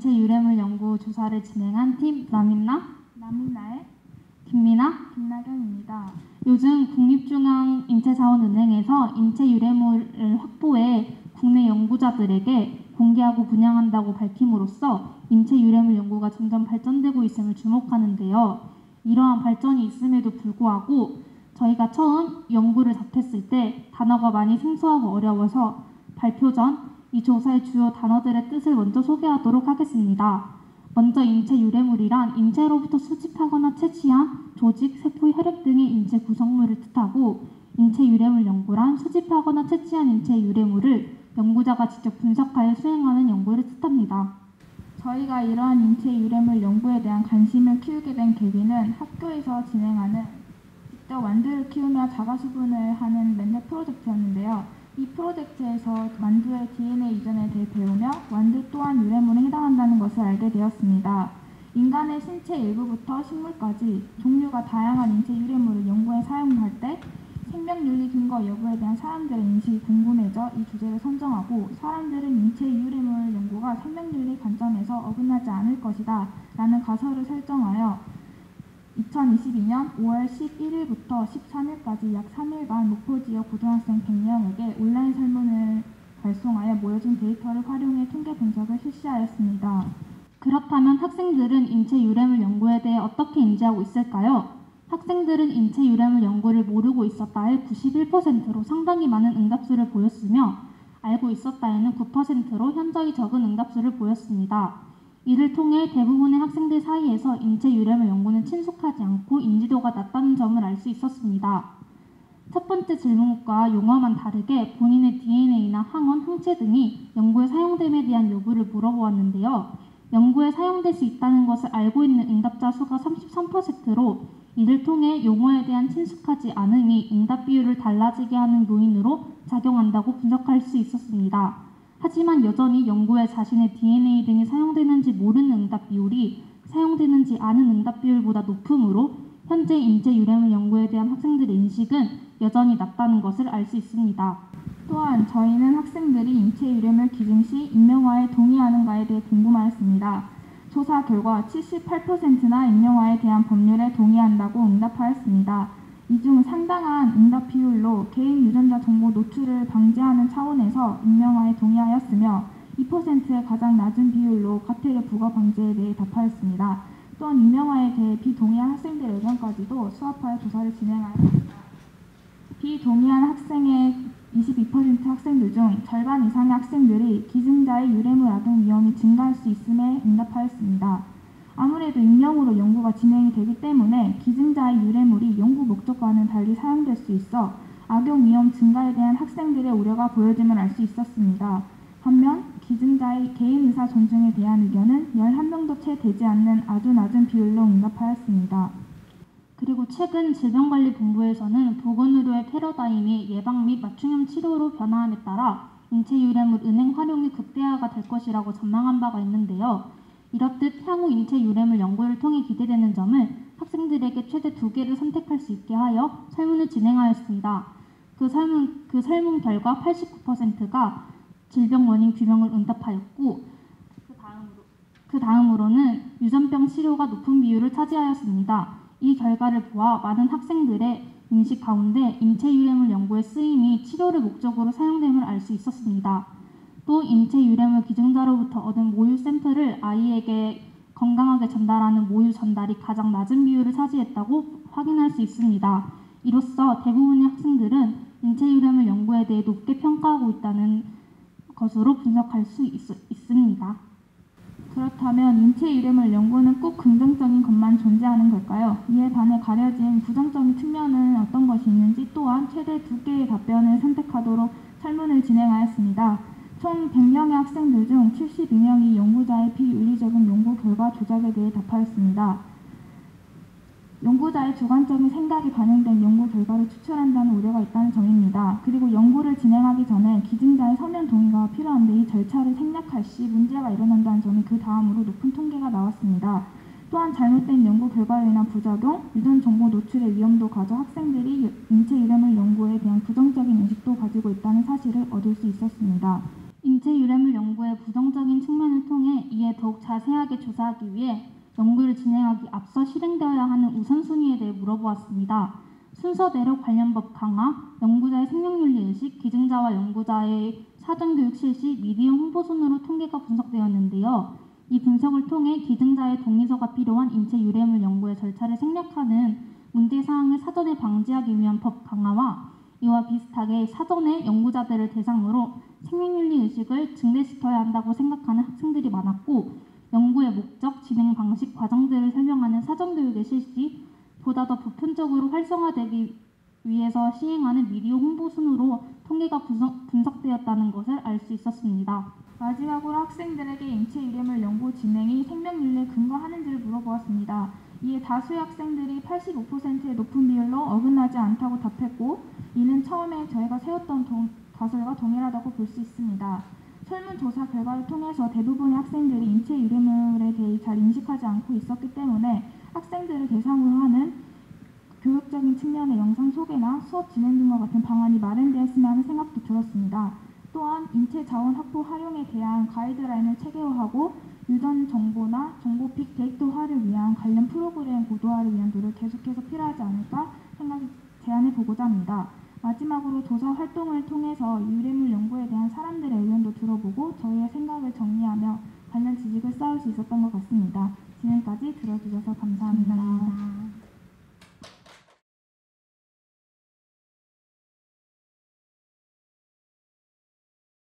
인체 유래물 연구 조사를 진행한 팀 남인나의 김나경입니다. 요즘 국립중앙인체자원은행에서 인체 유래물을 확보해 국내 연구자들에게 공개하고 분양한다고 밝힘으로써 인체 유래물 연구가 점점 발전되고 있음을 주목하는데요. 이러한 발전이 있음에도 불구하고 저희가 처음 연구를 접했을 때 단어가 많이 생소하고 어려워서 발표 전 이 조사의 주요 단어들의 뜻을 먼저 소개하도록 하겠습니다. 먼저 인체 유래물이란 인체로부터 수집하거나 채취한 조직, 세포, 혈액 등의 인체 구성물을 뜻하고, 인체 유래물 연구란 수집하거나 채취한 인체 유래물을 연구자가 직접 분석하여 수행하는 연구를 뜻합니다. 저희가 이러한 인체 유래물 연구에 대한 관심을 키우게 된 계기는 학교에서 진행하는 직접 완두를 키우며 자가수분을 하는 랜드 프로젝트였는데요. 이 프로젝트에서 완두의 DNA 이전에 대해 배우며 완두 또한 유래물에 해당한다는 것을 알게 되었습니다. 인간의 신체 일부부터 식물까지 종류가 다양한 인체 유래물을 연구에 사용할 때 생명윤리 근거 여부에 대한 사람들의 인식이 궁금해져 이 주제를 선정하고, 사람들은 인체 유래물 연구가 생명윤리 관점에서 어긋나지 않을 것이다 라는 가설을 설정하여 2022년 5월 11일부터 13일까지 약 3일간 목포 지역 고등학생 100명에게 온라인 설문을 발송하여 모여진 데이터를 활용해 통계 분석을 실시하였습니다. 그렇다면 학생들은 인체 유래물 연구에 대해 어떻게 인지하고 있을까요? 학생들은 인체 유래물 연구를 모르고 있었다에 91%로 상당히 많은 응답수를 보였으며, 알고 있었다에는 9%로 현저히 적은 응답수를 보였습니다. 이를 통해 대부분의 학생들 사이에서 인체 유래물 연구는 친숙하지 않고 인지도가 낮다는 점을 알 수 있었습니다. 첫 번째 질문과 용어만 다르게 본인의 DNA나 항원, 항체 등이 연구에 사용됨에 대한 여부를 물어보았는데요. 연구에 사용될 수 있다는 것을 알고 있는 응답자 수가 33%로 이를 통해 용어에 대한 친숙하지 않음이 응답 비율을 달라지게 하는 요인으로 작용한다고 분석할 수 있었습니다. 하지만 여전히 연구에 자신의 DNA 등이 사용되는지 모르는 응답 비율이 사용되는지 아는 응답 비율보다 높으므로 현재 인체 유래물 연구에 대한 학생들의 인식은 여전히 낮다는 것을 알 수 있습니다. 또한 저희는 학생들이 인체 유래물 기증 시 익명화에 동의하는가에 대해 궁금하였습니다. 조사 결과 78%나 익명화에 대한 법률에 동의한다고 응답하였습니다. 이 중 상당한 응답 비율로 개인 유전자 정보 노출을 방지하는 차원에서 익명화에 동의하였으며, 2%의 가장 낮은 비율로 과태료 부과 방지에 대해 답하였습니다. 또한 익명화에 대해 비동의한 학생들의 의견까지도 수합하여 조사를 진행하였습니다. 비동의한 학생의 22% 학생들 중 절반 이상의 학생들이 기증자의 유래물 악용 위험이 증가할 수 있음에 응답하였습니다. 아무래도 익명으로 연구가 진행이 되기 때문에 기증자의 유래물이 연구 목적과는 달리 사용될 수 있어 악용 위험 증가에 대한 학생들의 우려가 보여짐을 알 수 있었습니다. 반면 기증자의 개인 의사 존중에 대한 의견은 11명도 채 되지 않는 아주 낮은 비율로 응답하였습니다. 그리고 최근 질병관리본부에서는 보건의료의 패러다임이 예방 및 맞춤형 치료로 변화함에 따라 인체 유래물 은행 활용이 극대화가 될 것이라고 전망한 바가 있는데요. 이렇듯 향후 인체 유래물 연구를 통해 기대되는 점을 학생들에게 최대 2개를 선택할 수 있게 하여 설문을 진행하였습니다. 그 설문 결과 89%가 질병 원인 규명을 응답하였고, 그 다음으로는 유전병 치료가 높은 비율을 차지하였습니다. 이 결과를 보아 많은 학생들의 인식 가운데 인체 유래물 연구의 쓰임이 치료를 목적으로 사용됨을 알 수 있었습니다. 또 인체 유래물 기증자로부터 얻은 모유 샘플을 아이에게 건강하게 전달하는 모유 전달이 가장 낮은 비율을 차지했다고 확인할 수 있습니다. 이로써 대부분의 학생들은 인체 유래물 연구에 대해 높게 평가하고 있다는 것으로 분석할 수 있습니다. 그렇다면 인체 유래물 연구는 꼭 긍정적인 것만 존재하는 걸까요? 이에 반해 가려진 부정적인 측면은 어떤 것이 있는지 또한 최대 2개의 답변을 선택하도록 설문을 진행하였습니다. 총 100명의 학생들 중 72명이 연구자의 비윤리적인 연구 결과 조작에 대해 답하였습니다. 연구자의 주관적인 생각이 반영된 연구 결과를 추출한다는 우려가 있다는 점입니다. 그리고 연구를 진행하기 전에 기증자의 서면 동의가 필요한데 이 절차를 생략할 시 문제가 일어난다는 점이 그 다음으로 높은 통계가 나왔습니다. 또한 잘못된 연구 결과로 인한 부작용, 유전 정보 노출의 위험도 가져 학생들이 인체 유래물 연구에 대한 부정적인 인식도 가지고 있다는 사실을 얻을 수 있었습니다. 인체 유래물 연구의 부정적인 측면을 통해 이에 더욱 자세하게 조사하기 위해 연구를 진행하기 앞서 실행되어야 하는 우선순위에 대해 물어보았습니다. 순서대로 관련 법 강화, 연구자의 생명윤리 의식, 기증자와 연구자의 사전교육 실시, 미디어 홍보 순으로 통계가 분석되었는데요. 이 분석을 통해 기증자의 동의서가 필요한 인체 유래물 연구의 절차를 생략하는 문제사항을 사전에 방지하기 위한 법 강화와 이와 비슷하게 사전에 연구자들을 대상으로 생명윤리 의식을 증대시켜야 한다고 생각하는 학생들이 많았고, 연구의 목적, 진행 방식, 과정들을 설명하는 사전교육의 실시, 보다 더 보편적으로 활성화되기 위해서 시행하는 미디어 홍보 순으로 통계가 분석되었다는 것을 알 수 있었습니다. 마지막으로 학생들에게 인체 유래물 연구 진행이 생명윤리에 근거하는지를 물어보았습니다. 이에 다수의 학생들이 85%의 높은 비율로 어긋나지 않다고 답했고, 이는 처음에 저희가 세웠던 가설과 동일하다고 볼 수 있습니다. 설문조사 결과를 통해서 대부분의 학생들이 인체 유래물에 대해 잘 인식하지 않고 있었기 때문에 학생들을 대상으로 하는 교육적인 측면의 영상 소개나 수업 진행 등과 같은 방안이 마련되었으면 하는 생각도 들었습니다. 또한 인체 자원 확보 활용에 대한 가이드라인을 체계화하고 유전 정보나 정보 빅데이터화를 위한 관련 프로그램 고도화를 위한 노력 계속해서 필요하지 않을까 제안해 보고자 합니다. 마지막으로 조사 활동을 통해서 유래물 연구에 대한 사람들의 의견도 들어보고 저희의 생각을 정리하며 관련 지식을 쌓을 수 있었던 것 같습니다. 지금까지 들어주셔서 감사합니다.